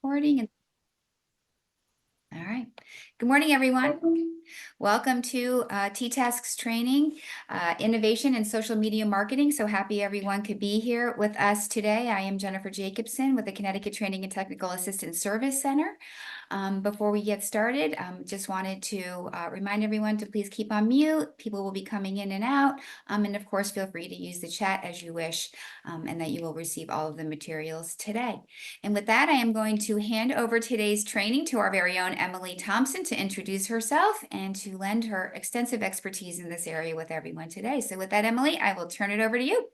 recording. All right. Good morning, everyone. Welcome to T-Tasks training, innovation and social media marketing. So happy everyone could be here with us today. I am Jennifer Jacobson with the Connecticut Training and Technical Assistance Service Center. Before we get started, just wanted to remind everyone to please keep on mute. People will be coming in and out. And of course, feel free to use the chat as you wish, and that you will receive all of the materials today. And with that, I am going to hand over today's training to our very own Emily Thompson to introduce herself and to lend her extensive expertise in this area with everyone today. So with that, Emily, I will turn it over to you.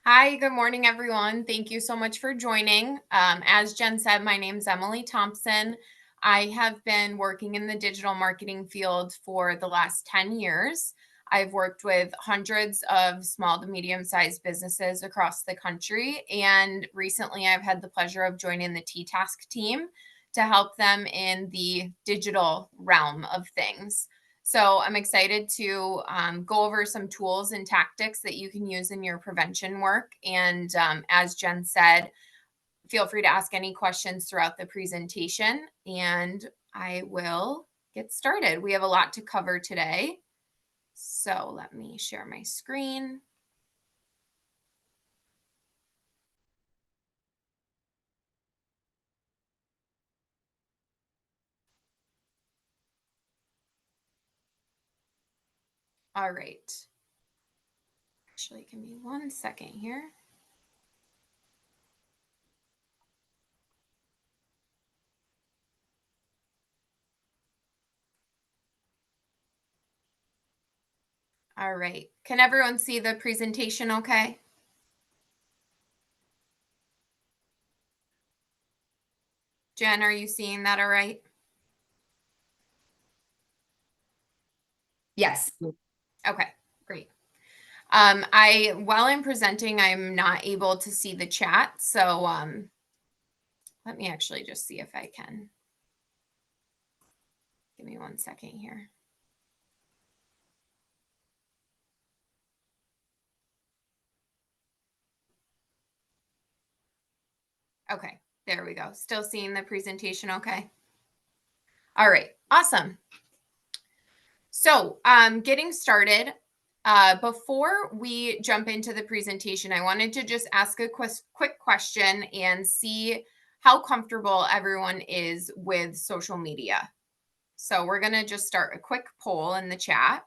Hi, good morning, everyone. Thank you so much for joining. As Jen said, my name is Emily Thompson. I have been working in the digital marketing field for the last 10 years. I've worked with hundreds of small to medium-sized businesses across the country, and recently I've had the pleasure of joining the T-Task team to help them in the digital realm of things. So I'm excited to go over some tools and tactics that you can use in your prevention work. And as Jen said, feel free to ask any questions throughout the presentation, and I will get started. We have a lot to cover today. So let me share my screen. All right. Actually, give me 1 second here. All right. Can everyone see the presentation okay? Jen, are you seeing that all right? Yes. Okay, great. While I'm presenting, I'm not able to see the chat. So let me actually just see if I can. Give me 1 second here. Okay, there we go. Still seeing the presentation okay? All right, awesome. So getting started, before we jump into the presentation, I wanted to just ask a quick question and see how comfortable everyone is with social media. So we're going to just start a quick poll in the chat.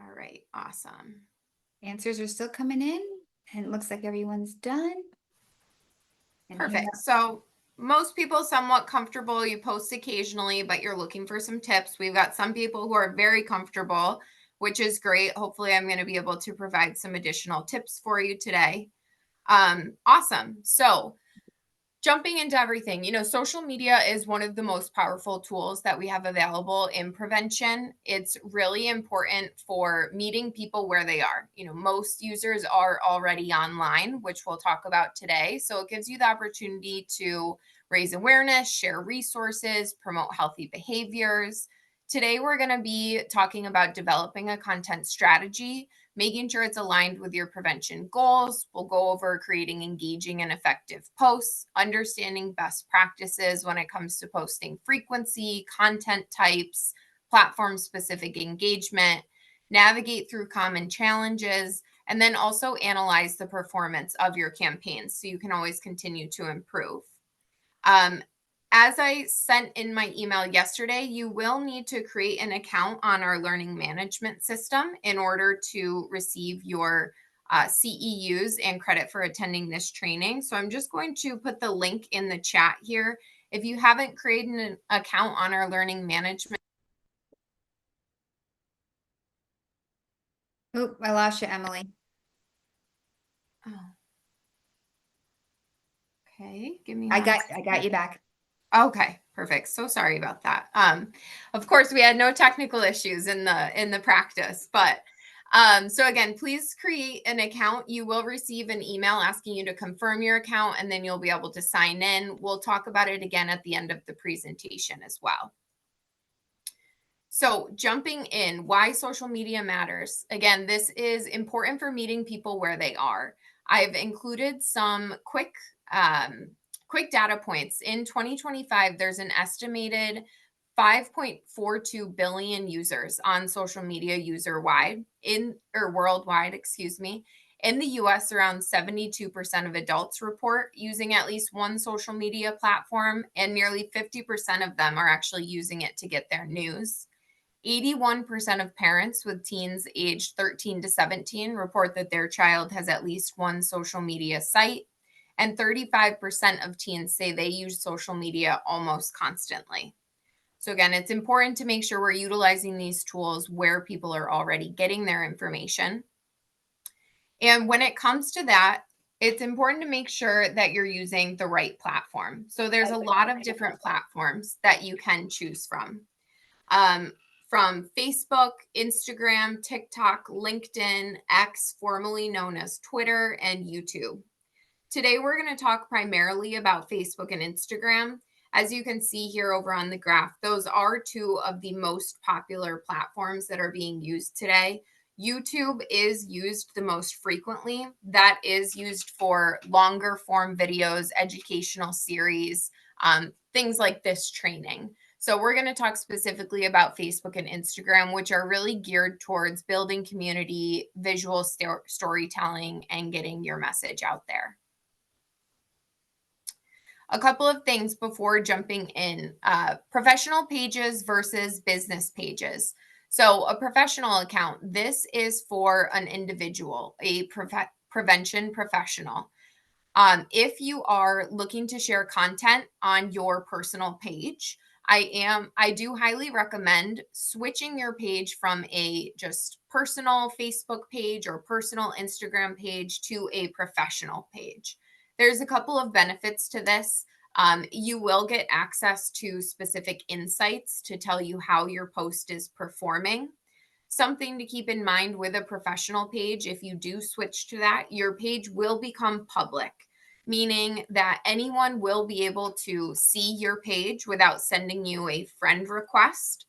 All right, awesome. Answers are still coming in, and it looks like everyone's done. Perfect. So most people somewhat comfortable. You post occasionally, but you're looking for some tips. We've got some people who are very comfortable, which is great. Hopefully, I'm going to be able to provide some additional tips for you today. Awesome. So jumping into everything, social media is one of the most powerful tools that we have available in prevention. It's really important for meeting people where they are. Most users are already online, which we'll talk about today. So it gives you the opportunity to raise awareness, share resources, promote healthy behaviors. Today, we're going to be talking about developing a content strategy, making sure it's aligned with your prevention goals. We'll go over creating engaging and effective posts, understanding best practices when it comes to posting frequency, content types, platform-specific engagement, navigate through common challenges, and then also analyze the performance of your campaigns so you can always continue to improve. As I sent in my email yesterday, you will need to create an account on our learning management system in order to receive your CEUs and credit for attending this training. So I'm just going to put the link in the chat here. If you haven't created an account on our learning management. Oh, I lost you, Emily. Oh. Okay, give me I got you back. Okay, perfect. So sorry about that. Of course, we had no technical issues in the practice, but So again, please create an account. You will receive an email asking you to confirm your account, and then you'll be able to sign in. We'll talk about it again at the end of the presentation as well. So jumping in, why social media matters. Again, this is important for meeting people where they are. I've included some quick data points. In 2025, there's an estimated 5.42 billion users on social media worldwide, excuse me. In the US, around 72% of adults report using at least one social media platform, and nearly 50% of them are actually using it to get their news. 81% of parents with teens aged 13 to 17 report that their child has at least one social media site, and 35% of teens say they use social media almost constantly. So again, it's important to make sure we're utilizing these tools where people are already getting their information. And when it comes to that, it's important to make sure that you're using the right platform. So there's a lot of different platforms that you can choose from Facebook, Instagram, TikTok, LinkedIn, X, formerly known as Twitter, and YouTube. Today, we're going to talk primarily about Facebook and Instagram. As you can see here over on the graph, those are two of the most popular platforms that are being used today. YouTube is used the most frequently. That is used for longer form videos, educational series, things like this training. So we're going to talk specifically about Facebook and Instagram, which are really geared towards building community, visual storytelling, and getting your message out there. A couple of things before jumping in. Professional pages versus business pages. So a professional account, this is for an individual, a prevention professional. If you are looking to share content on your personal page, I do highly recommend switching your page from a just personal Facebook page or personal Instagram page to a professional page. There's a couple of benefits to this. You will get access to specific insights to tell you how your post is performing. Something to keep in mind with a professional page, if you do switch to that, your page will become public, meaning that anyone will be able to see your page without sending you a friend request.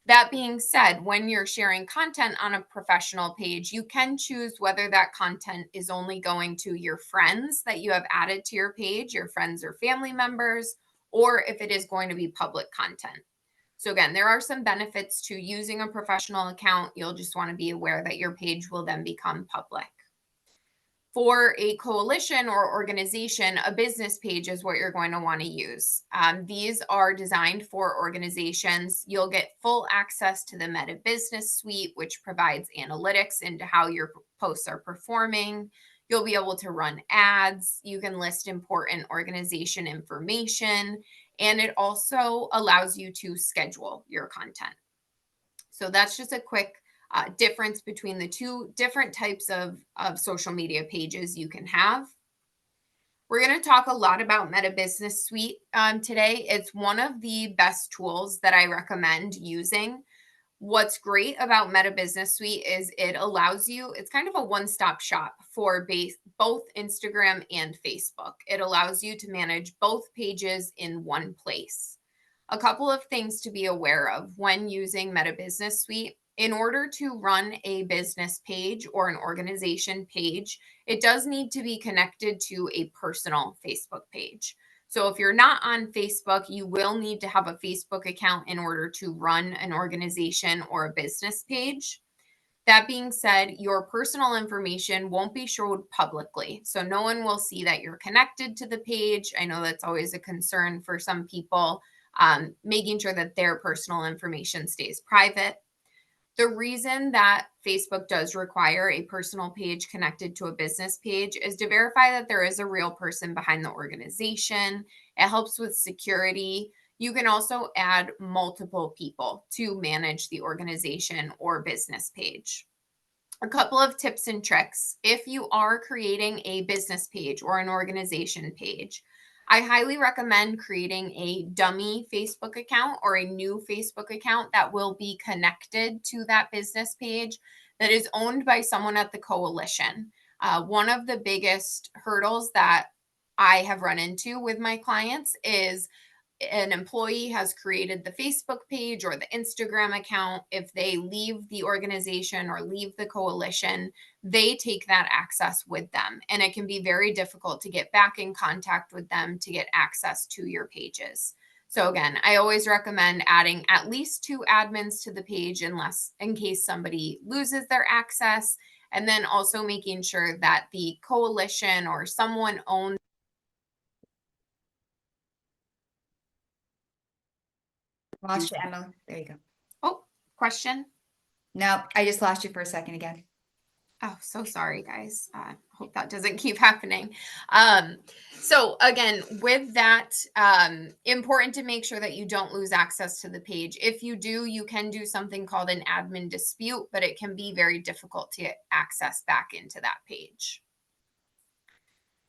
That being said, when you're sharing content on a professional page, you can choose whether that content is only going to your friends that you have added to your page, your friends or family members, or if it is going to be public content. So again, there are some benefits to using a professional account. You'll just want to be aware that your page will then become public. For a coalition or organization, a business page is what you're going to want to use. These are designed for organizations. You'll get full access to the Meta Business Suite, which provides analytics into how your posts are performing. You'll be able to run ads. You can list important organization information, and it also allows you to schedule your content. So that's just a quick difference between the two different types of social media pages you can have. We're going to talk a lot about Meta Business Suite today. It's one of the best tools that I recommend using. What's great about Meta Business Suite is it allows you, it's kind of a one-stop shop for both Instagram and Facebook. It allows you to manage both pages in one place. A couple of things to be aware of when using Meta Business Suite. In order to run a business page or an organization page, it does need to be connected to a personal Facebook page. So if you're not on Facebook, you will need to have a Facebook account in order to run an organization or a business page. That being said, your personal information won't be showed publicly. So no one will see that you're connected to the page. I know that's always a concern for some people, making sure that their personal information stays private. The reason that Facebook does require a personal page connected to a business page is to verify that there is a real person behind the organization. It helps with security. You can also add multiple people to manage the organization or business page. A couple of tips and tricks. If you are creating a business page or an organization page, I highly recommend creating a dummy Facebook account or a new Facebook account that will be connected to that business page. that is owned by someone at the coalition. One of the biggest hurdles that I have run into with my clients is an employee has created the Facebook page or the Instagram account. If they leave the organization or leave the coalition, they take that access with them. And it can be very difficult to get back in contact with them to get access to your pages. So again, I always recommend adding at least 2 admins to the page in case somebody loses their access. And then also making sure that the coalition or someone owns. Lost you, Emma. There you go. Oh, question? No, I just lost you for a second again. Oh, so sorry, guys. Hope that doesn't keep happening. So again, with that, important to make sure that you don't lose access to the page. If you do, you can do something called an admin dispute, but it can be very difficult to get access back into that page.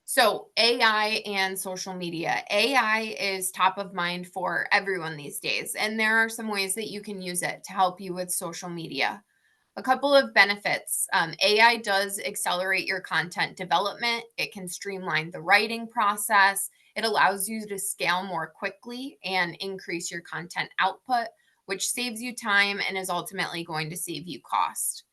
So AI and social media. AI is top of mind for everyone these days, and there are some ways that you can use it to help you with social media. A couple of benefits. AI does accelerate your content development. It can streamline the writing process. It allows you to scale more quickly and increase your content output, which saves you time and is ultimately going to save you cost.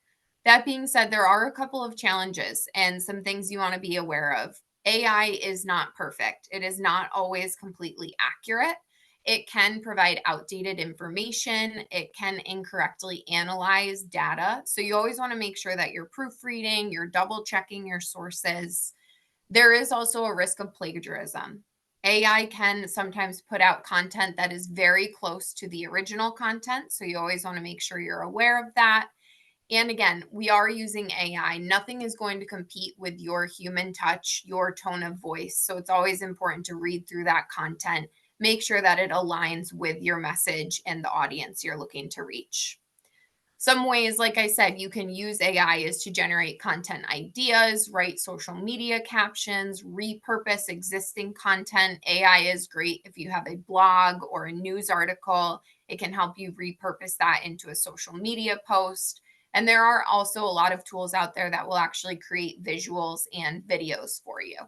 That being said, there are a couple of challenges and some things you want to be aware of. AI is not perfect. It is not always completely accurate. It can provide outdated information. It can incorrectly analyze data. So you always want to make sure that you're proofreading, you're double checking your sources. There is also a risk of plagiarism. AI can sometimes put out content that is very close to the original content. So you always want to make sure you're aware of that. And again, we are using AI. Nothing is going to compete with your human touch, your tone of voice. So it's always important to read through that content, make sure that it aligns with your message and the audience you're looking to reach. Some ways, like I said, you can use AI is to generate content ideas, write social media captions, repurpose existing content. AI is great if you have a blog or a news article. It can help you repurpose that into a social media post. And there are also a lot of tools out there that will actually create visuals and videos for you.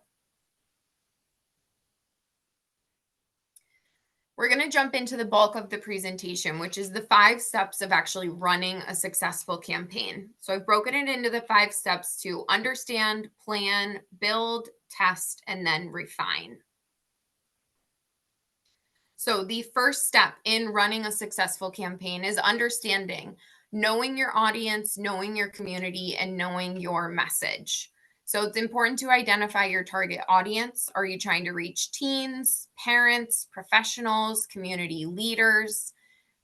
We're going to jump into the bulk of the presentation, which is the 5 steps of actually running a successful campaign. So I've broken it into the 5 steps to understand, plan, build, test, and then refine. So the first step in running a successful campaign is understanding, knowing your audience, knowing your community, and knowing your message. So it's important to identify your target audience. Are you trying to reach teens, parents, professionals, community leaders?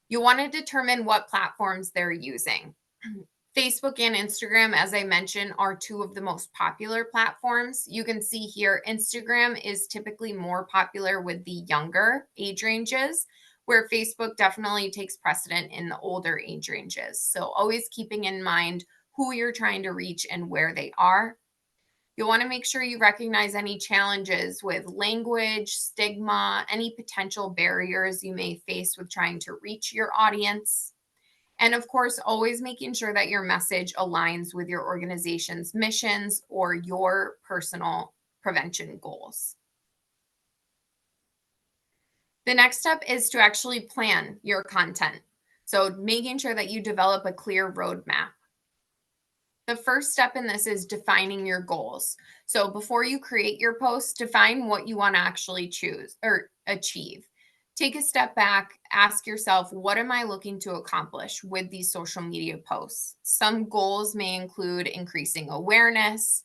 You want to determine what platforms they're using. Facebook and Instagram, as I mentioned, are 2 of the most popular platforms. You can see here, Instagram is typically more popular with the younger age ranges, where Facebook definitely takes precedent in the older age ranges. So always keeping in mind who you're trying to reach and where they are. You'll want to make sure you recognize any challenges with language, stigma, any potential barriers you may face with trying to reach your audience. And of course, always making sure that your message aligns with your organization's missions or your personal prevention goals. The next step is to actually plan your content. So making sure that you develop a clear roadmap. The first step in this is defining your goals. So before you create your post, define what you want to actually choose or achieve. Take a step back, ask yourself, what am I looking to accomplish with these social media posts? Some goals may include increasing awareness,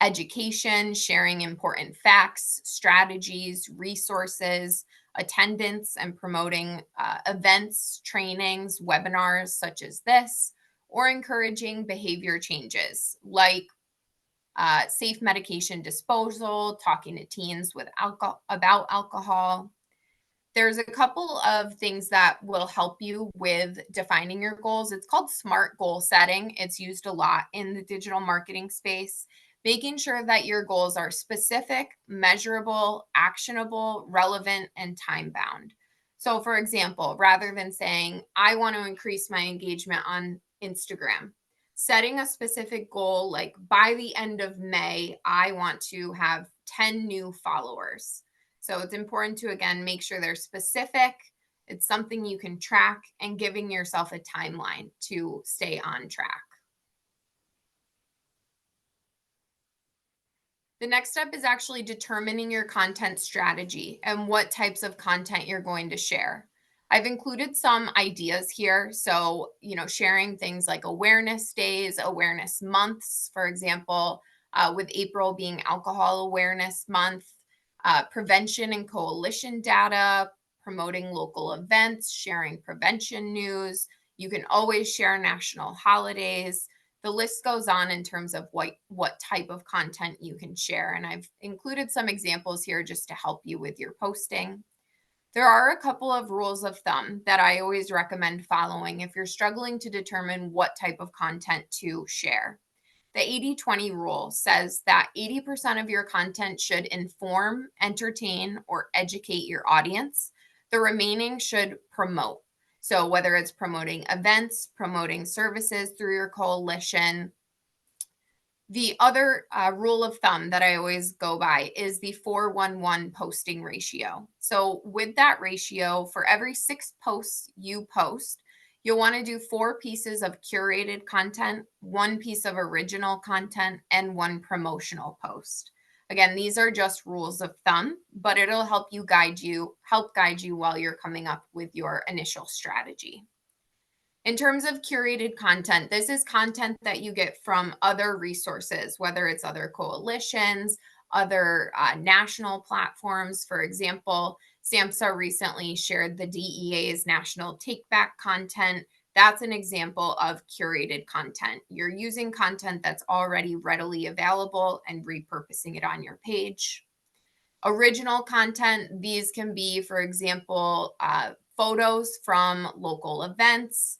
education, sharing important facts, strategies, resources, attendance, and promoting events, trainings, webinars such as this, or encouraging behavior changes like safe medication disposal, talking to teens with about alcohol. There's a couple of things that will help you with defining your goals. It's called SMART goal setting. It's used a lot in the digital marketing space, making sure that your goals are specific, measurable, actionable, relevant, and time bound. So, for example, rather than saying, I want to increase my engagement on Instagram, setting a specific goal, like by the end of May, I want to have 10 new followers. So it's important to, again, make sure they're specific. It's something you can track and giving yourself a timeline to stay on track. The next step is actually determining your content strategy and what types of content you're going to share. I've included some ideas here. So, sharing things like awareness days, awareness months, for example, with April being Alcohol Awareness Month, prevention and coalition data, promoting local events, sharing prevention news. You can always share national holidays. The list goes on in terms of what type of content you can share. And I've included some examples here just to help you with your posting. There are a couple of rules of thumb that I always recommend following if you're struggling to determine what type of content to share. The 80-20 rule says that 80% of your content should inform, entertain, or educate your audience. The remaining should promote. So whether it's promoting events, promoting services through your coalition. The other rule of thumb that I always go by is the 4-1-1 posting ratio. So with that ratio, for every 6 posts you post, you'll want to do 4 pieces of curated content, 1 piece of original content, and 1 promotional post. Again, these are just rules of thumb, but it'll help guide you while you're coming up with your initial strategy. In terms of curated content, this is content that you get from other resources, whether it's other coalitions, other national platforms. For example, SAMHSA recently shared the DEA's national take back content. That's an example of curated content. You're using content that's already readily available and repurposing it on your page. Original content, these can be, for example, photos from local events,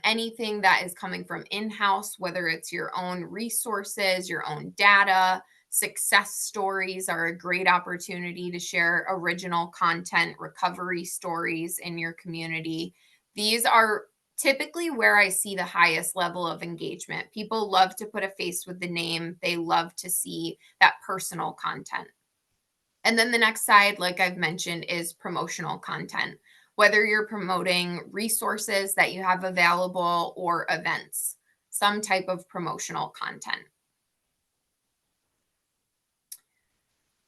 anything that is coming from in-house, whether it's your own resources, your own data. Success stories are a great opportunity to share original content, recovery stories in your community. These are typically where I see the highest level of engagement. People love to put a face with the name. They love to see that personal content. And then the next side, like I've mentioned, is promotional content, whether you're promoting resources that you have available or events, some type of promotional content.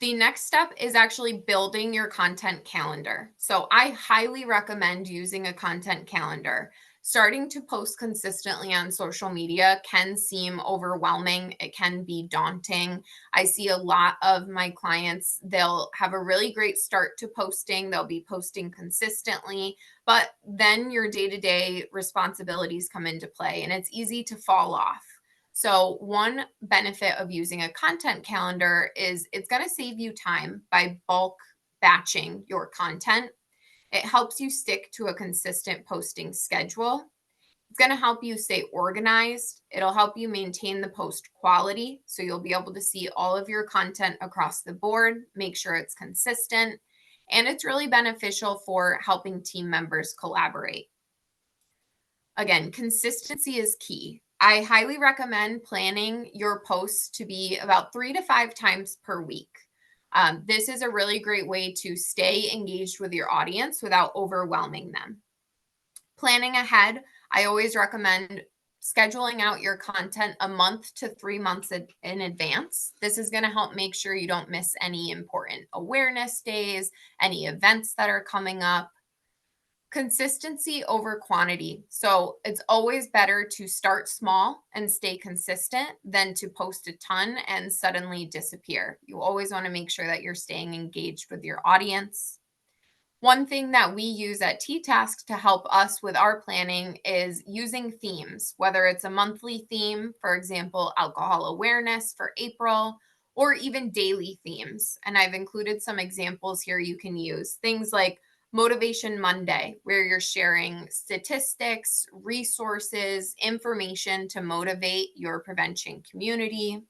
The next step is actually building your content calendar. So I highly recommend using a content calendar. Starting to post consistently on social media can seem overwhelming. It can be daunting. I see a lot of my clients, they'll have a really great start to posting. They'll be posting consistently, but then your day-to-day responsibilities come into play and it's easy to fall off. So one benefit of using a content calendar is it's going to save you time by bulk batching your content. It helps you stick to a consistent posting schedule. It's going to help you stay organized. It'll help you maintain the post quality. So you'll be able to see all of your content across the board, make sure it's consistent. And it's really beneficial for helping team members collaborate. Again, consistency is key. I highly recommend planning your posts to be about 3 to 5 times per week. This is a really great way to stay engaged with your audience without overwhelming them. Planning ahead, I always recommend scheduling out your content a month to 3 months in advance. This is going to help make sure you don't miss any important awareness days, any events that are coming up. Consistency over quantity. So it's always better to start small and stay consistent than to post a ton and suddenly disappear. You always want to make sure that you're staying engaged with your audience. One thing that we use at T-Task to help us with our planning is using themes, whether it's a monthly theme, for example, alcohol awareness for April, or even daily themes. And I've included some examples here you can use. Things like Motivation Monday, where you're sharing statistics, resources, information to motivate your prevention community.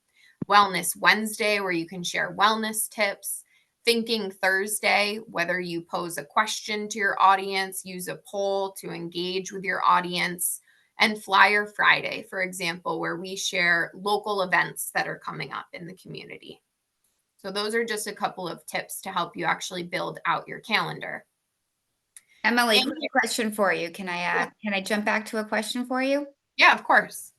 Wellness Wednesday, where you can share wellness tips. Thinking Thursday, whether you pose a question to your audience, use a poll to engage with your audience. and Flyer Friday, for example, where we share local events that are coming up in the community. So those are just a couple of tips to help you actually build out your calendar. Emily, And- quick question for you. Can I jump back to a question for you? Yeah, of course.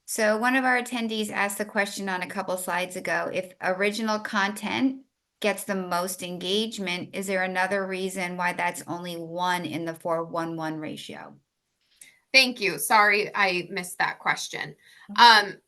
So one of our attendees asked the question on a couple slides ago, if original content gets the most engagement, is there another reason why that's only 1 in the 4:1 ratio? Thank you. Sorry, I missed that question.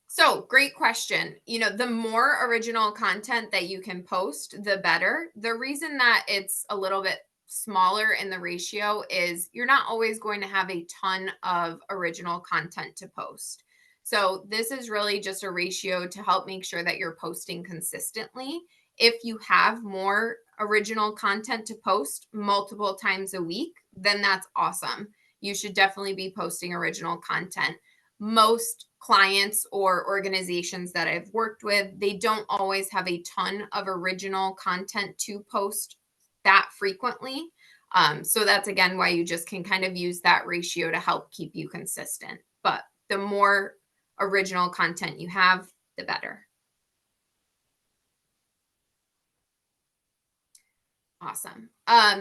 So great question. The more original content that you can post, the better. The reason that it's a little bit smaller in the ratio is you're not always going to have a ton of original content to post. So this is really just a ratio to help make sure that you're posting consistently. If you have more original content to post multiple times a week, then that's awesome. You should definitely be posting original content. Most clients or organizations that I've worked with, they don't always have a ton of original content to post that frequently. So that's again why you just can kind of use that ratio to help keep you consistent. But the more original content you have, the better. Awesome.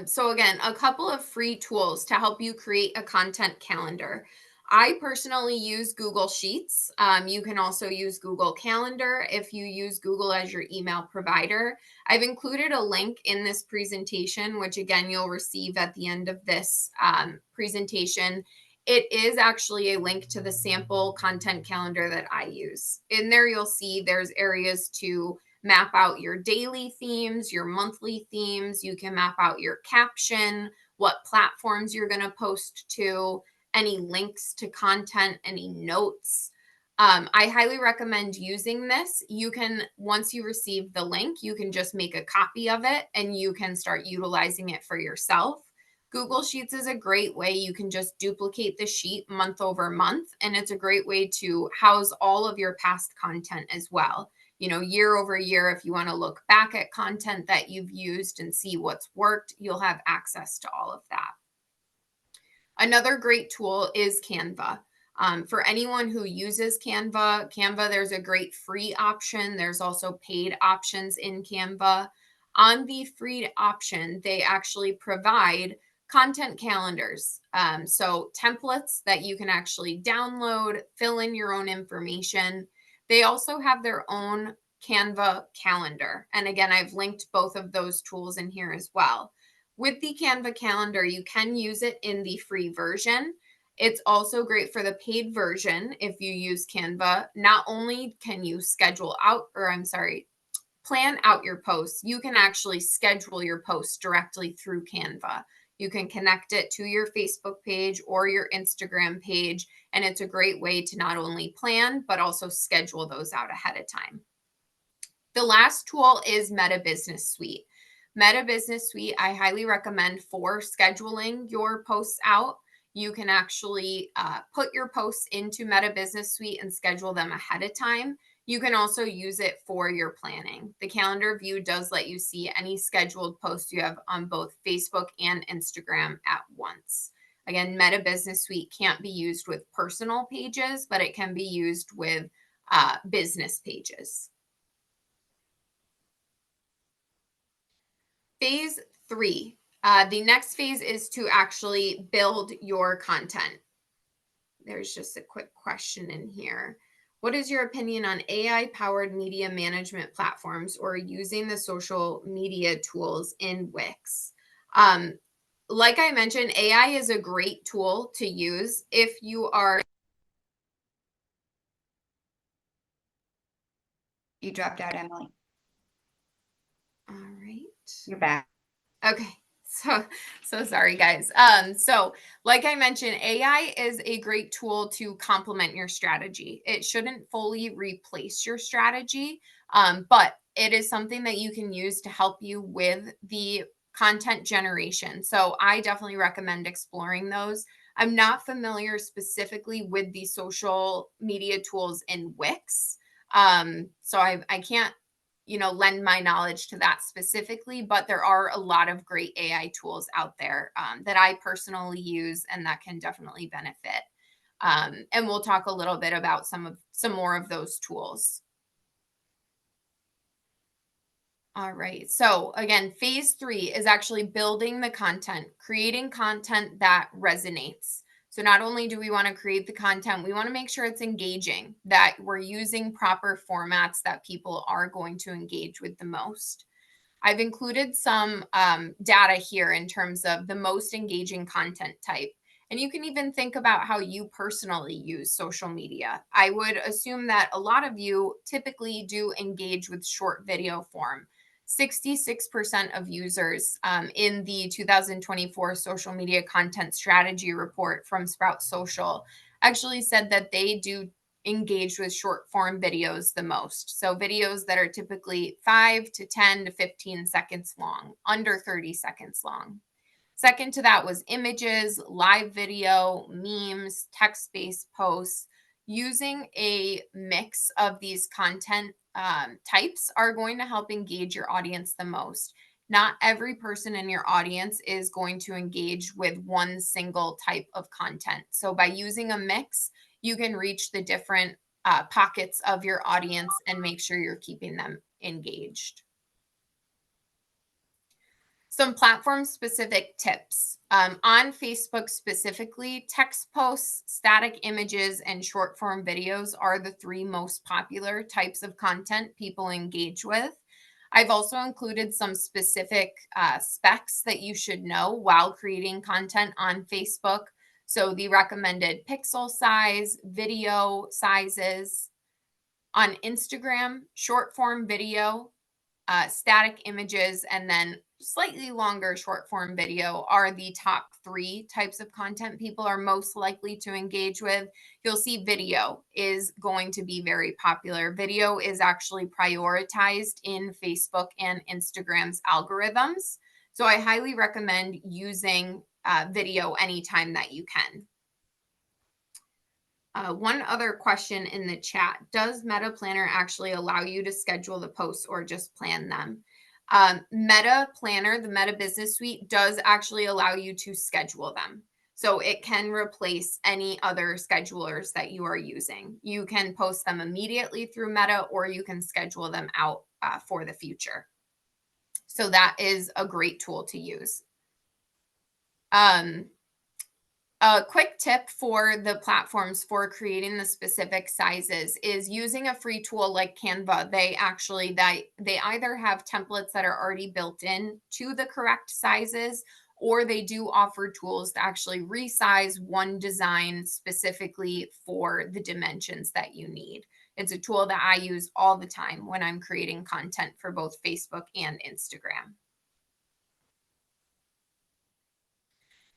So again, a couple of free tools to help you create a content calendar. I personally use Google Sheets. You can also use Google Calendar if you use Google as your email provider. I've included a link in this presentation, which again, you'll receive at the end of this presentation. It is actually a link to the sample content calendar that I use. In there, you'll see there's areas to map out your daily themes, your monthly themes. You can map out your caption, what platforms you're going to post to, any links to content, any notes. I highly recommend using this. You can, once you receive the link, you can just make a copy of it and you can start utilizing it for yourself. Google Sheets is a great way. You can just duplicate the sheet month over month, and it's a great way to house all of your past content as well. Year over year, if you want to look back at content that you've used and see what's worked, you'll have access to all of that. Another great tool is Canva. For anyone who uses Canva, there's a great free option. There's also paid options in Canva. On the free option, they actually provide content calendars. So templates that you can actually download, fill in your own information. They also have their own Canva calendar. And again, I've linked both of those tools in here as well. With the Canva calendar, you can use it in the free version. It's also great for the paid version if you use Canva. Not only can you plan out your posts, you can actually schedule your posts directly through Canva. You can connect it to your Facebook page or your Instagram page, and it's a great way to not only plan, but also schedule those out ahead of time. The last tool is Meta Business Suite. Meta Business Suite, I highly recommend for scheduling your posts out. You can actually put your posts into Meta Business Suite and schedule them ahead of time. You can also use it for your planning. The calendar view does let you see any scheduled posts you have on both Facebook and Instagram at once. Again, Meta Business Suite can't be used with personal pages, but it can be used with business pages. Phase 3. The next phase is to actually build your content. There's just a quick question in here. What is your opinion on AI-powered media management platforms or using the social media tools in Wix? Like I mentioned, AI is a great tool to use if you are. You dropped out, Emily. All right. You're back. Okay. So sorry, guys. So like I mentioned, AI is a great tool to complement your strategy. It shouldn't fully replace your strategy, but it is something that you can use to help you with the content generation. So I definitely recommend exploring those. I'm not familiar specifically with the social media tools in Wix. So I can't lend my knowledge to that specifically, but there are a lot of great AI tools out there that I personally use and that can definitely benefit. And we'll talk a little bit about some more of those tools. All right. So again, phase 3 is actually building the content, creating content that resonates. So not only do we want to create the content, we want to make sure it's engaging, that we're using proper formats that people are going to engage with the most. I've included some data here in terms of the most engaging content type. And you can even think about how you personally use social media. I would assume that a lot of you typically do engage with short video form. 66% of users in the 2024 social media content strategy report from Sprout Social actually said that they do engage with short form videos the most. So videos that are typically 5 to 10 to 15 seconds long, under 30 seconds long. Second to that was images, live video, memes, text-based posts. Using a mix of these content types are going to help engage your audience the most. Not every person in your audience is going to engage with one single type of content. So by using a mix, you can reach the different pockets of your audience and make sure you're keeping them engaged. Some platform specific tips. On Facebook specifically, text posts, static images, and short form videos are the 3 most popular types of content people engage with. I've also included some specific specs that you should know while creating content on Facebook. So the recommended pixel size, video sizes. On Instagram, short form video, static images, and then slightly longer short form video are the top 3 types of content people are most likely to engage with. You'll see video is going to be very popular. Video is actually prioritized in Facebook and Instagram's algorithms. So I highly recommend using video anytime that you can. One other question in the chat: does Meta Planner actually allow you to schedule the posts or just plan them? Meta Planner, the Meta Business Suite, does actually allow you to schedule them. So it can replace any other schedulers that you are using. You can post them immediately through Meta, or you can schedule them out for the future. So that is a great tool to use. A quick tip for the platforms for creating the specific sizes is using a free tool like Canva. They either have templates that are already built in to the correct sizes, or they do offer tools to actually resize one design specifically for the dimensions that you need. It's a tool that I use all the time when I'm creating content for both Facebook and Instagram.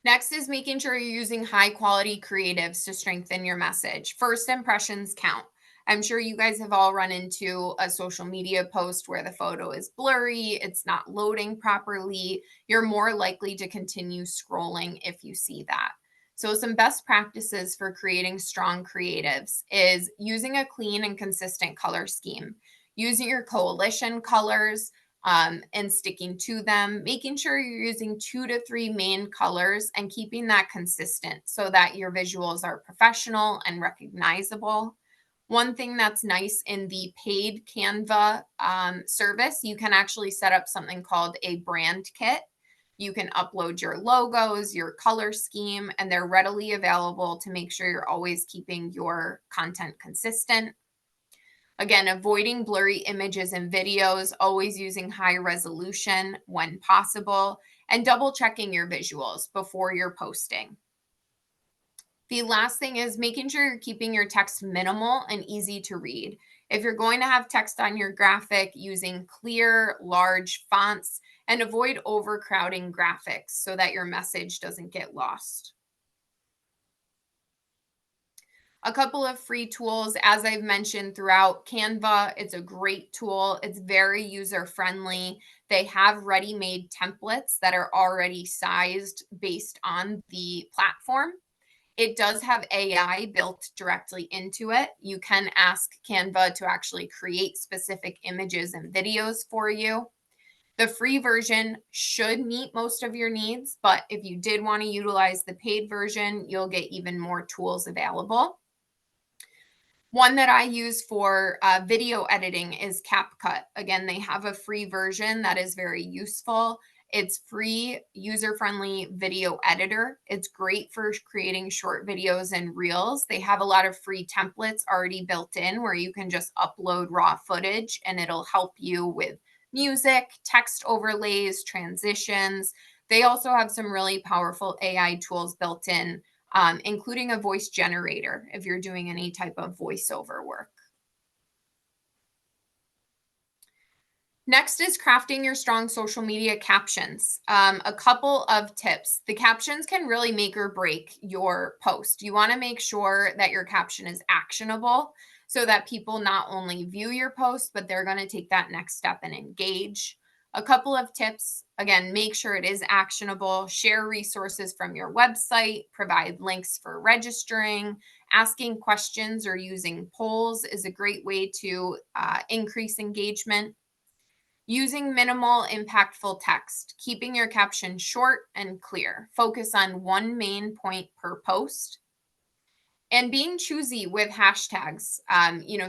Next is making sure you're using high quality creatives to strengthen your message. First impressions count. I'm sure you guys have all run into a social media post where the photo is blurry, it's not loading properly. You're more likely to continue scrolling if you see that. So some best practices for creating strong creatives is using a clean and consistent color scheme, using your coalition colors, and sticking to them, making sure you're using 2 to 3 main colors and keeping that consistent so that your visuals are professional and recognizable. One thing that's nice in the paid Canva service, you can actually set up something called a brand kit. You can upload your logos, your color scheme, and they're readily available to make sure you're always keeping your content consistent. Again, avoiding blurry images and videos, always using high resolution when possible, and double checking your visuals before you're posting. The last thing is making sure you're keeping your text minimal and easy to read. If you're going to have text on your graphic, using clear, large fonts, and avoid overcrowding graphics so that your message doesn't get lost. A couple of free tools, as I've mentioned throughout. Canva, it's a great tool. It's very user-friendly. They have ready-made templates that are already sized based on the platform. It does have AI built directly into it. You can ask Canva to actually create specific images and videos for you. The free version should meet most of your needs, but if you did want to utilize the paid version, you'll get even more tools available. One that I use for video editing is CapCut. Again, they have a free version that is very useful. It's free, user-friendly video editor. It's great for creating short videos and reels. They have a lot of free templates already built in where you can just upload raw footage and it'll help you with music, text overlays, transitions. They also have some really powerful AI tools built in, including a voice generator if you're doing any type of voiceover work. Next is crafting your strong social media captions. A couple of tips. The captions can really make or break your post. You want to make sure that your caption is actionable so that people not only view your post, but they're going to take that next step and engage. A couple of tips. Again, make sure it is actionable. Share resources from your website. Provide links for registering. Asking questions or using polls is a great way to increase engagement. Using minimal, impactful text, keeping your caption short and clear. Focus on one main point per post. And being choosy with hashtags.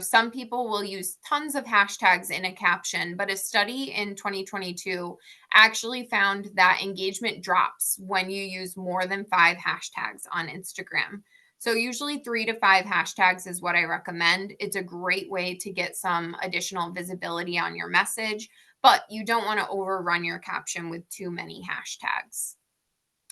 Some people will use tons of hashtags in a caption, but a study in 2022 actually found that engagement drops when you use more than 5 hashtags on Instagram. So usually 3 to 5 hashtags is what I recommend. It's a great way to get some additional visibility on your message, but you don't want to overrun your caption with too many hashtags.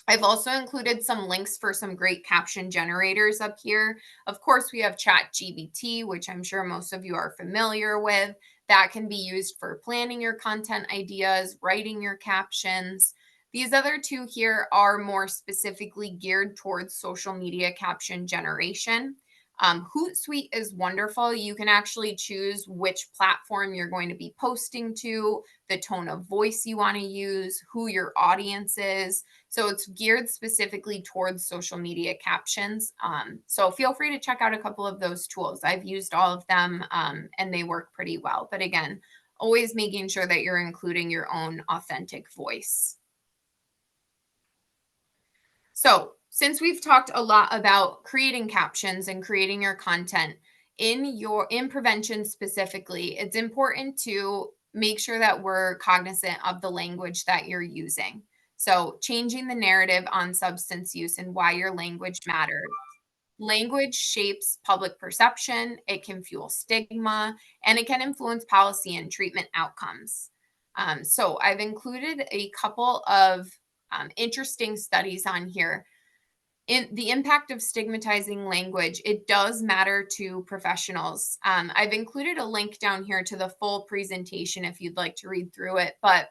I've also included some links for some great caption generators up here. Of course, we have ChatGPT, which I'm sure most of you are familiar with. That can be used for planning your content ideas, writing your captions. These other two here are more specifically geared towards social media caption generation. Hootsuite is wonderful. You can actually choose which platform you're going to be posting to, the tone of voice you want to use, who your audience is. So it's geared specifically towards social media captions. So feel free to check out a couple of those tools. I've used all of them and they work pretty well. But again, always making sure that you're including your own authentic voice. So since we've talked a lot about creating captions and creating your content in prevention specifically, it's important to make sure that we're cognizant of the language that you're using. So changing the narrative on substance use and why your language matters. Language shapes public perception, it can fuel stigma, and it can influence policy and treatment outcomes. So I've included a couple of interesting studies on here. In the impact of stigmatizing language, it does matter to professionals. I've included a link down here to the full presentation if you'd like to read through it, but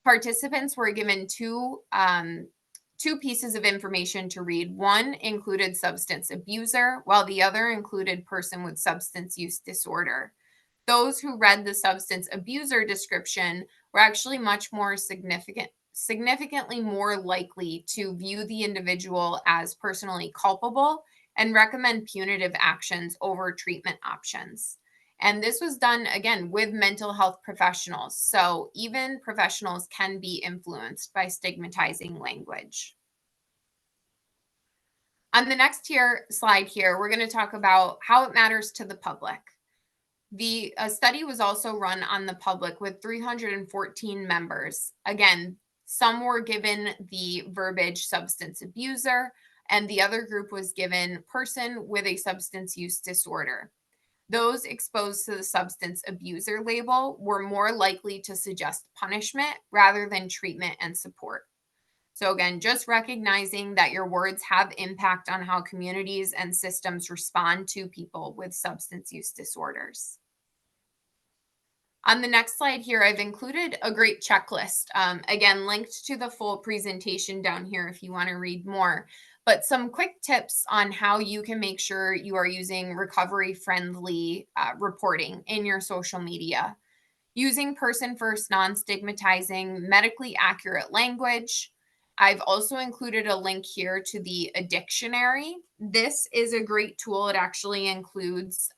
participants were given two pieces of information to read. One included substance abuser, while the other included person with substance use disorder. Those who read the substance abuser description were actually much more significantly more likely to view the individual as personally culpable and recommend punitive actions over treatment options. And this was done again with mental health professionals. So even professionals can be influenced by stigmatizing language. On the next slide here, we're going to talk about how it matters to the public. The study was also run on the public with 314 members. Again, some were given the verbiage substance abuser, and the other group was given person with a substance use disorder. Those exposed to the substance abuser label were more likely to suggest punishment rather than treatment and support. So again, just recognizing that your words have impact on how communities and systems respond to people with substance use disorders. On the next slide here, I've included a great checklist, again, linked to the full presentation down here if you want to read more, but some quick tips on how you can make sure you are using recovery-friendly reporting in your social media. Using person-first, non-stigmatizing, medically accurate language, I've also included a link here to the Addictionary. This is a great tool. It actually includes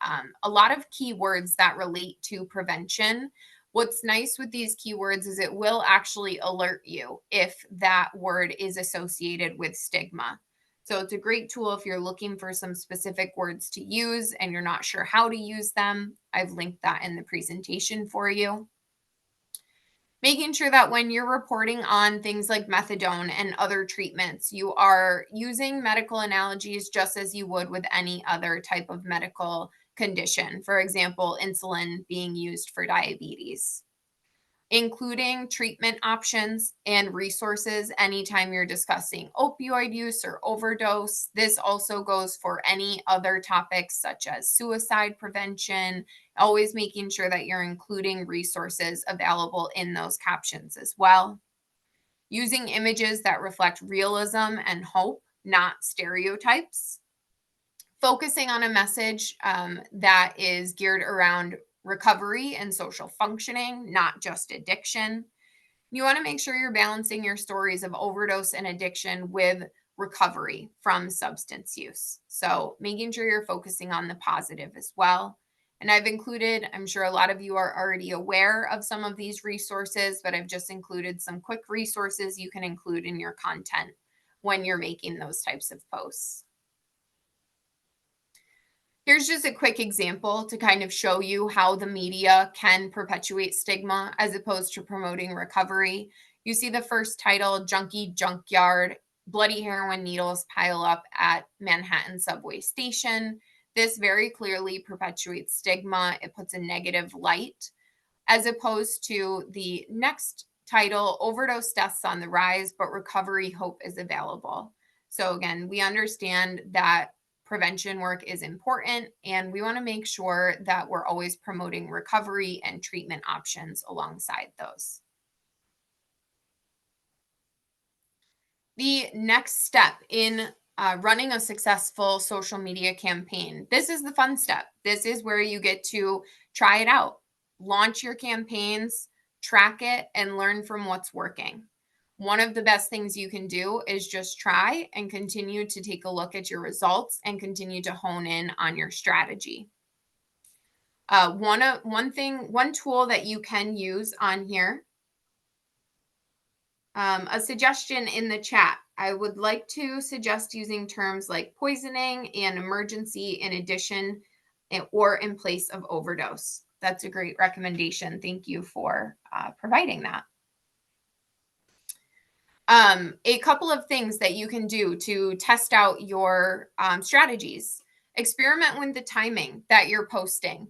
a lot of keywords that relate to prevention. What's nice with these keywords is it will actually alert you if that word is associated with stigma. So it's a great tool if you're looking for some specific words to use and you're not sure how to use them. I've linked that in the presentation for you. Making sure that when you're reporting on things like methadone and other treatments, you are using medical analogies just as you would with any other type of medical condition. For example, insulin being used for diabetes. Including treatment options and resources anytime you're discussing opioid use or overdose. This also goes for any other topics such as suicide prevention, always making sure that you're including resources available in those captions as well. Using images that reflect realism and hope, not stereotypes. Focusing on a message that is geared around recovery and social functioning, not just addiction. You want to make sure you're balancing your stories of overdose and addiction with recovery from substance use. So, making sure you're focusing on the positive as well. And I've included, I'm sure a lot of you are already aware of some of these resources, but I've just included some quick resources you can include in your content when you're making those types of posts. Here's just a quick example to kind of show you how the media can perpetuate stigma as opposed to promoting recovery. You see the first title, Junkie Junkyard, bloody heroin needles pile up at Manhattan subway station. This very clearly perpetuates stigma. It puts a negative light, as opposed to the next title, overdose deaths on the rise, but recovery hope is available. So again, we understand that prevention work is important, and we want to make sure that we're always promoting recovery and treatment options alongside those. The next step in running a successful social media campaign, this is the fun step. This is where you get to try it out, launch your campaigns, track it, and learn from what's working. One of the best things you can do is just try and continue to take a look at your results and continue to hone in on your strategy. One tool that you can use on here, a suggestion in the chat. I would like to suggest using terms like poisoning and emergency in addition or in place of overdose. That's a great recommendation. Thank you for providing that. A couple of things that you can do to test out your strategies. Experiment with the timing that you're posting.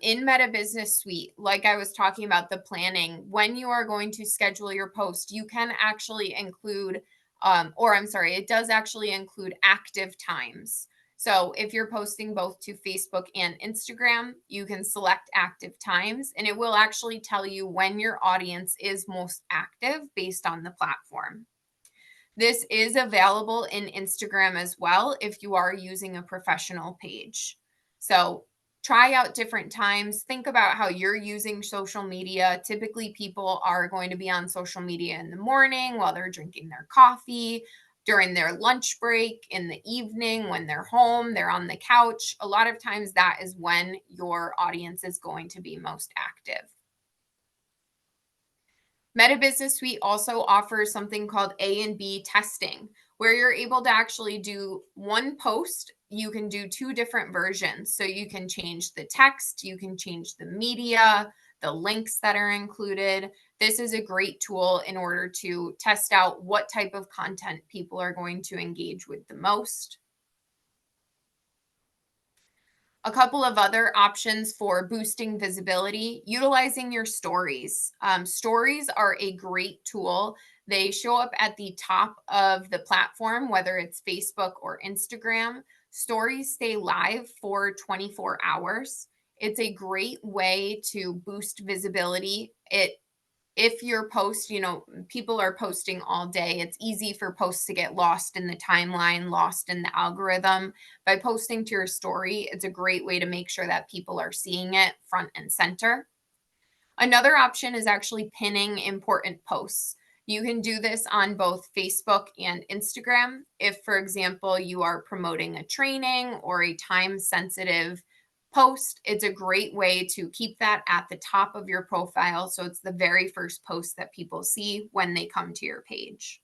In Meta Business Suite, like I was talking about the planning, when you are going to schedule your post, you can actually include, it does actually include active times. So if you're posting both to Facebook and Instagram, you can select active times, and it will actually tell you when your audience is most active based on the platform. This is available in Instagram as well if you are using a professional page. So try out different times. Think about how you're using social media. Typically, people are going to be on social media in the morning while they're drinking their coffee, during their lunch break, in the evening, when they're home, they're on the couch. A lot of times that is when your audience is going to be most active. Meta Business Suite also offers something called A and B testing, where you're able to actually do one post. You can do two different versions. So you can change the text, you can change the media, the links that are included. This is a great tool in order to test out what type of content people are going to engage with the most. A couple of other options for boosting visibility, utilizing your stories. Stories are a great tool. They show up at the top of the platform, whether it's Facebook or Instagram. Stories stay live for 24 hours. It's a great way to boost visibility. If your post, people are posting all day, it's easy for posts to get lost in the timeline, lost in the algorithm. By posting to your story, it's a great way to make sure that people are seeing it front and center. Another option is actually pinning important posts. You can do this on both Facebook and Instagram. If, for example, you are promoting a training or a time sensitive post, it's a great way to keep that at the top of your profile. So it's the very first post that people see when they come to your page.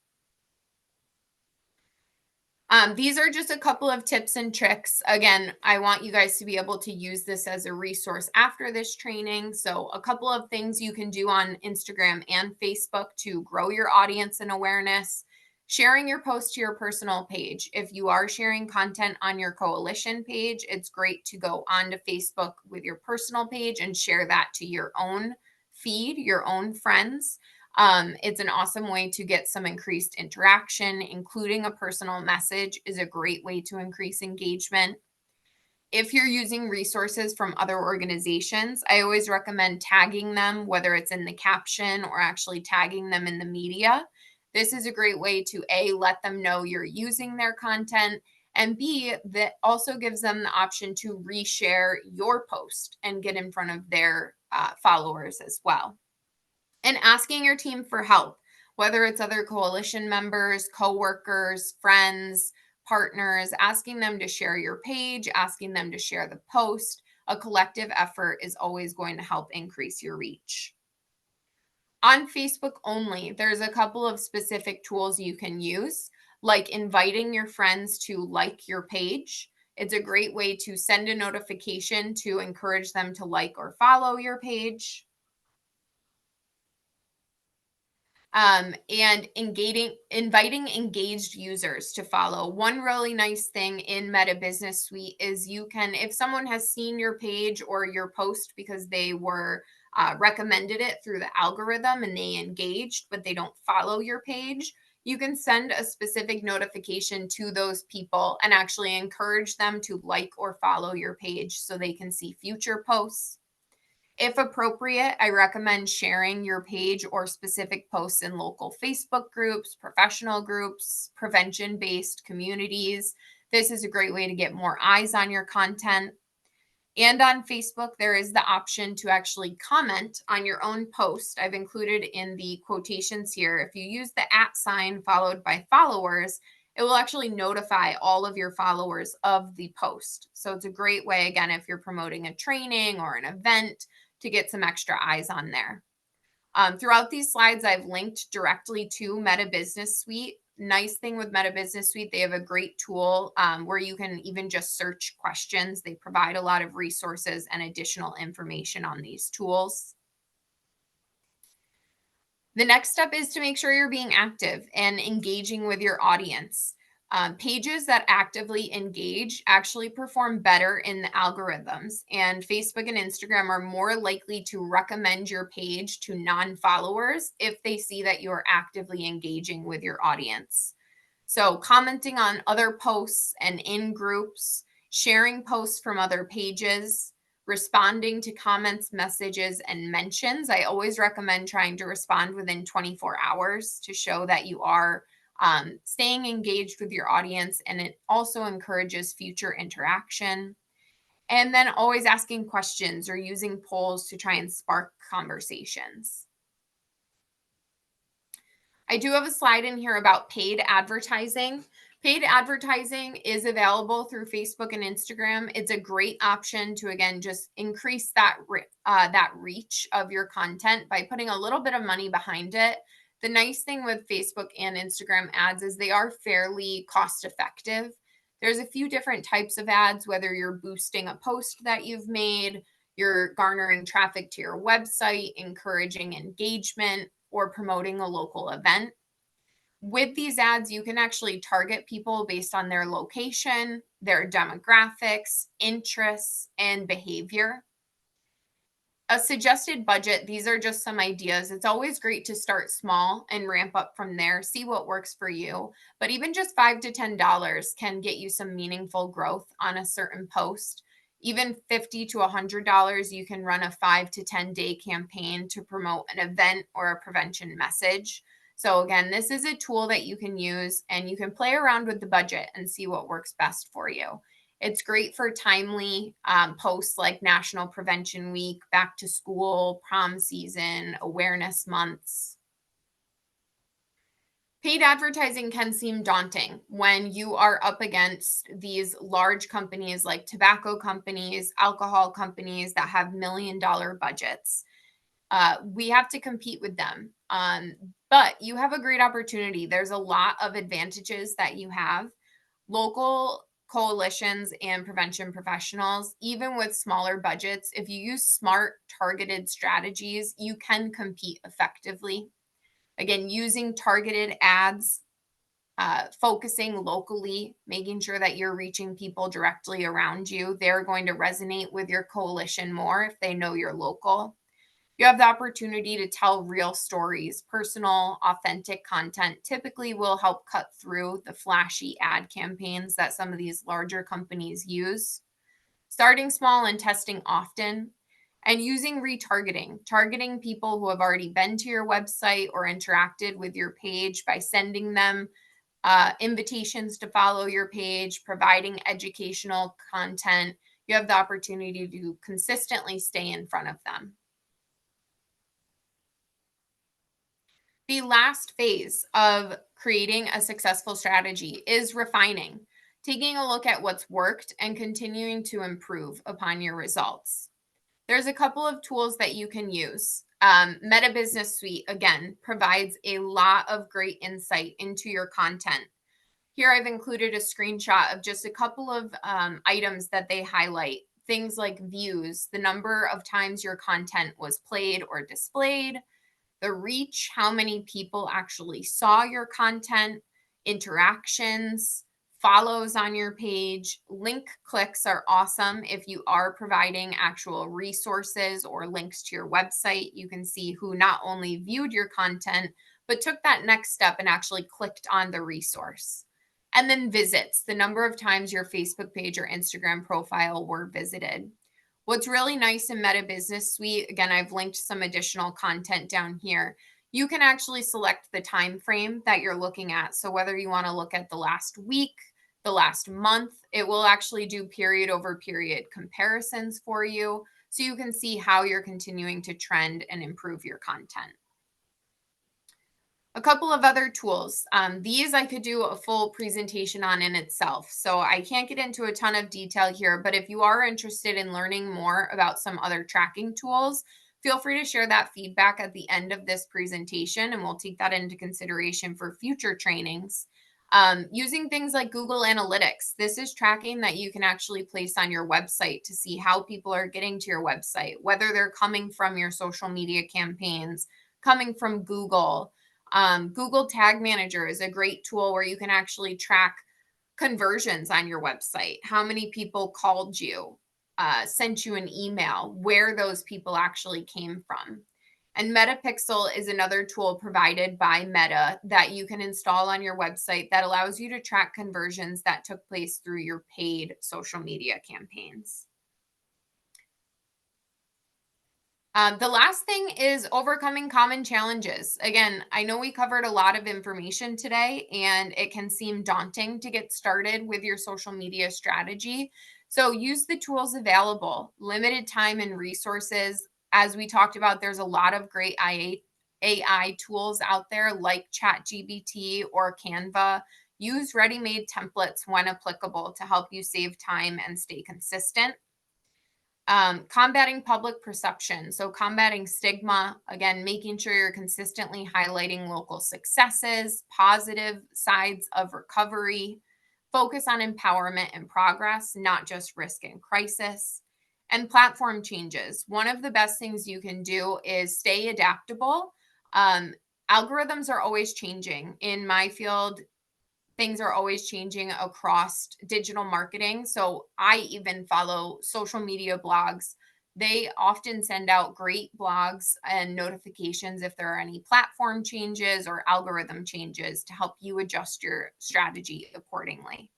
These are just a couple of tips and tricks. Again, I want you guys to be able to use this as a resource after this training. So a couple of things you can do on Instagram and Facebook to grow your audience and awareness. Sharing your post to your personal page. If you are sharing content on your coalition page, it's great to go onto Facebook with your personal page and share that to your own feed, your own friends. It's an awesome way to get some increased interaction. Including a personal message is a great way to increase engagement. If you're using resources from other organizations, I always recommend tagging them, whether it's in the caption or actually tagging them in the media. This is a great way to A, let them know you're using their content, and B, that also gives them the option to reshare your post and get in front of their followers as well. And asking your team for help, whether it's other coalition members, coworkers, friends, partners, asking them to share your page, asking them to share the post. A collective effort is always going to help increase your reach. On Facebook only, there's a couple of specific tools you can use, like inviting your friends to like your page. It's a great way to send a notification to encourage them to like or follow your page. And inviting engaged users to follow. One really nice thing in Meta Business Suite is you can, if someone has seen your page or your post because they were recommended it through the algorithm and they engaged, but they don't follow your page, you can send a specific notification to those people and actually encourage them to like or follow your page so they can see future posts. If appropriate, I recommend sharing your page or specific posts in local Facebook groups, professional groups, prevention-based communities. This is a great way to get more eyes on your content. And on Facebook, there is the option to actually comment on your own post. I've included in the quotations here. If you use the @ sign followed by followers, it will actually notify all of your followers of the post. So it's a great way, again, if you're promoting a training or an event, to get some extra eyes on there. Throughout these slides, I've linked directly to Meta Business Suite. Nice thing with Meta Business Suite, they have a great tool where you can even just search questions. They provide a lot of resources and additional information on these tools. The next step is to make sure you're being active and engaging with your audience. Pages that actively engage actually perform better in the algorithms, and Facebook and Instagram are more likely to recommend your page to non-followers if they see that you're actively engaging with your audience. So, commenting on other posts and in groups, sharing posts from other pages, responding to comments, messages, and mentions. I always recommend trying to respond within 24 hours to show that you are staying engaged with your audience, and it also encourages future interaction. And then always asking questions or using polls to try and spark conversations. I do have a slide in here about paid advertising. Paid advertising is available through Facebook and Instagram. It's a great option to, again, just increase that reach of your content by putting a little bit of money behind it. The nice thing with Facebook and Instagram ads is they are fairly cost effective. There's a few different types of ads, whether you're boosting a post that you've made, you're garnering traffic to your website, encouraging engagement, or promoting a local event. With these ads, you can actually target people based on their location, their demographics, interests, and behavior. A suggested budget, these are just some ideas. It's always great to start small and ramp up from there, see what works for you. But even just $5 to $10 can get you some meaningful growth on a certain post. Even $50 to $100, you can run a 5 to 10 day campaign to promote an event or a prevention message. So again, this is a tool that you can use, and you can play around with the budget and see what works best for you. It's great for timely posts like National Prevention Week, back to school, prom season, awareness months. Paid advertising can seem daunting when you are up against these large companies like tobacco companies, alcohol companies that have $1 million budgets. We have to compete with them. But you have a great opportunity. There's a lot of advantages that you have. Local coalitions and prevention professionals, even with smaller budgets, if you use smart, targeted strategies, you can compete effectively. Again, using targeted ads, focusing locally, making sure that you're reaching people directly around you. They're going to resonate with your coalition more if they know you're local. You have the opportunity to tell real stories. Personal, authentic content typically will help cut through the flashy ad campaigns that some of these larger companies use. Starting small and testing often, and using retargeting, targeting people who have already been to your website or interacted with your page by sending them invitations to follow your page, providing educational content. You have the opportunity to consistently stay in front of them. The last phase of creating a successful strategy is refining, taking a look at what's worked and continuing to improve upon your results. There's a couple of tools that you can use. Meta Business Suite, again, provides a lot of great insight into your content. Here I've included a screenshot of just a couple of items that they highlight. Things like views, the number of times your content was played or displayed, the reach, how many people actually saw your content, interactions, follows on your page. Link clicks are awesome if you are providing actual resources or links to your website. You can see who not only viewed your content, but took that next step and actually clicked on the resource. And then visits, the number of times your Facebook page or Instagram profile were visited. What's really nice in Meta Business Suite, again, I've linked some additional content down here. You can actually select the time frame that you're looking at. So whether you want to look at the last week, the last month, it will actually do period over period comparisons for you so you can see how you're continuing to trend and improve your content. A couple of other tools. These I could do a full presentation on in itself. So I can't get into a ton of detail here, but if you are interested in learning more about some other tracking tools, feel free to share that feedback at the end of this presentation, and we'll take that into consideration for future trainings. Using things like Google Analytics, this is tracking that you can actually place on your website to see how people are getting to your website, whether they're coming from your social media campaigns, coming from Google. Google Tag Manager is a great tool where you can actually track conversions on your website, how many people called you, sent you an email, where those people actually came from. And Metapixel is another tool provided by Meta that you can install on your website that allows you to track conversions that took place through your paid social media campaigns. The last thing is overcoming common challenges. Again, I know we covered a lot of information today, and it can seem daunting to get started with your social media strategy. So use the tools available, limited time and resources. As we talked about, there's a lot of great AI tools out there like ChatGPT or Canva. Use ready-made templates when applicable to help you save time and stay consistent. Combating public perception. So, combating stigma, again, making sure you're consistently highlighting local successes, positive sides of recovery, focus on empowerment and progress, not just risk and crisis, and platform changes. One of the best things you can do is stay adaptable. Algorithms are always changing. In my field, things are always changing across digital marketing. So I even follow social media blogs. They often send out great blogs and notifications if there are any platform changes or algorithm changes to help you adjust your strategy accordingly.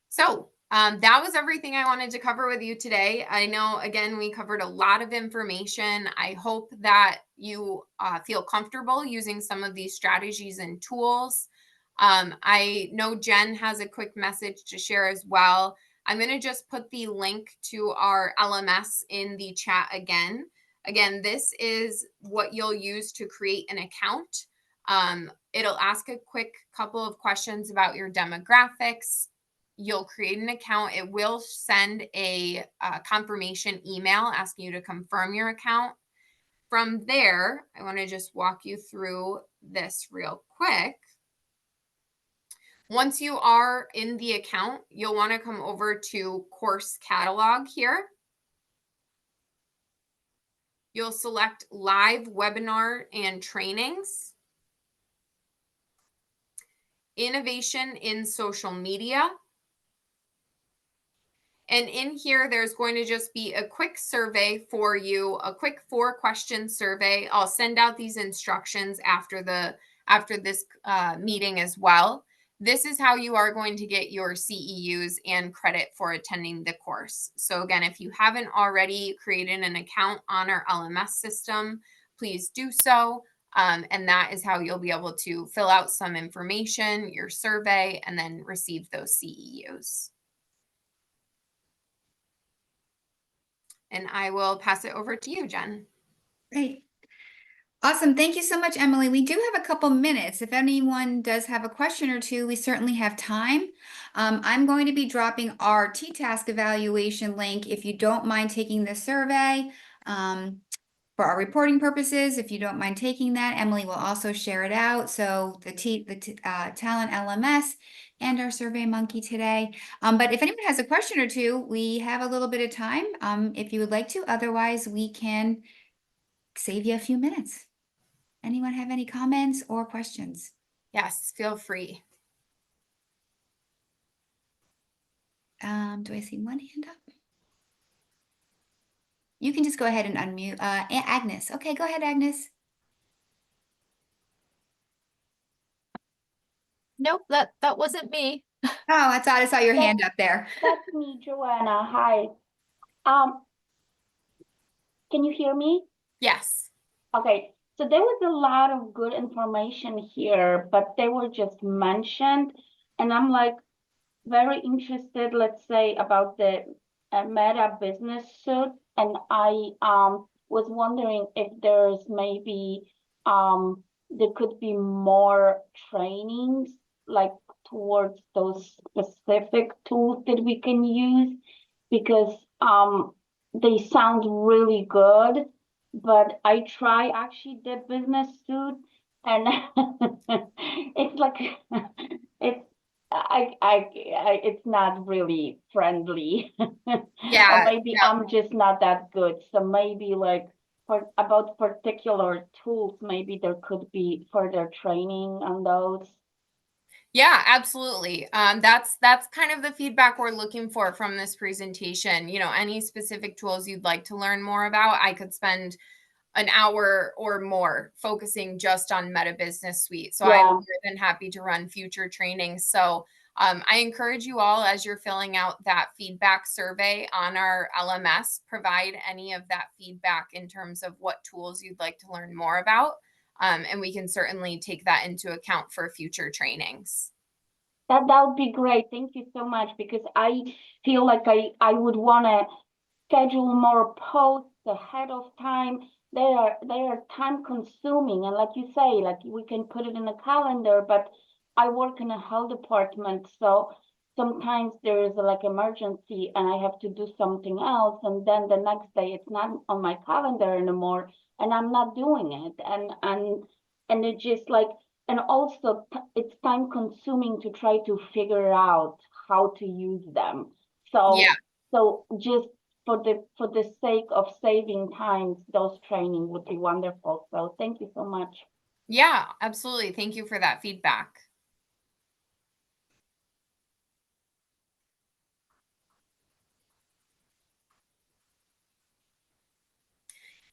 So that was everything I wanted to cover with you today. I know, again, we covered a lot of information. I hope that you feel comfortable using some of these strategies and tools. I know Jen has a quick message to share as well. I'm going to just put the link to our LMS in the chat again. Again, this is what you'll use to create an account. It'll ask a quick couple of questions about your demographics. You'll create an account. It will send a confirmation email asking you to confirm your account. From there, I want to just walk you through this real quick. Once you are in the account, you'll want to come over to course catalog here. You'll select live webinar and trainings, innovation in social media. And in here, there's going to just be a quick survey for you, a quick 4-question survey. I'll send out these instructions after this meeting as well. This is how you are going to get your CEUs and credit for attending the course. So again, if you haven't already created an account on our LMS system, please do so. And that is how you'll be able to fill out some information, your survey, and then receive those CEUs. And I will pass it over to you, Jen. Great. Awesome. Thank you so much, Emily. We do have a couple minutes. If anyone does have a question or two, we certainly have time. I'm going to be dropping our T-Task evaluation link if you don't mind taking the survey for our reporting purposes. If you don't mind taking that, Emily will also share it out. So the Talent LMS and our Survey Monkey today. But if anyone has a question or two, we have a little bit of time if you would like to. Otherwise, we can save you a few minutes. Anyone have any comments or questions? Yes, feel free. Do I see one hand up? You can just go ahead and unmute. Agnes. Okay, go ahead, Agnes. Nope, that wasn't me. Oh, I thought I saw your hand up there. That's me, Joanna. Hi. Can you hear me? Yes. Okay. So there was a lot of good information here, but they were just mentioned, and I'm like very interested, let's say, about the Meta Business Suite, and I was wondering if there's maybe there could be more trainings like towards those specific tools that we can use, because they sound really good. But I try actually the Business Suite, and it's like it's it's not really friendly. Yeah. Or maybe I'm just not that good. So maybe like about particular tools, maybe there could be further training on those. Yeah, absolutely. That's kind of the feedback we're looking for from this presentation. You know, any specific tools you'd like to learn more about, I could spend an hour or more focusing just on Meta Business Suite. So I'm more than happy to run future trainings. So I encourage you all, as you're filling out that feedback survey on our LMS, provide any of that feedback in terms of what tools you'd like to learn more about. And we can certainly take that into account for future trainings. That would be great. Thank you so much, because I feel like I would want to schedule more posts ahead of time. They are time consuming, and like you say, like we can put it in a calendar, but I work in a health department, so sometimes there is like emergency and I have to do something else, and then the next day it's not on my calendar anymore, and I'm not doing it, and it's just like, and also it's time consuming to try to figure out how to use them. So yeah. So just for the sake of saving time, those training would be wonderful. So thank you so much. Yeah, absolutely. Thank you for that feedback.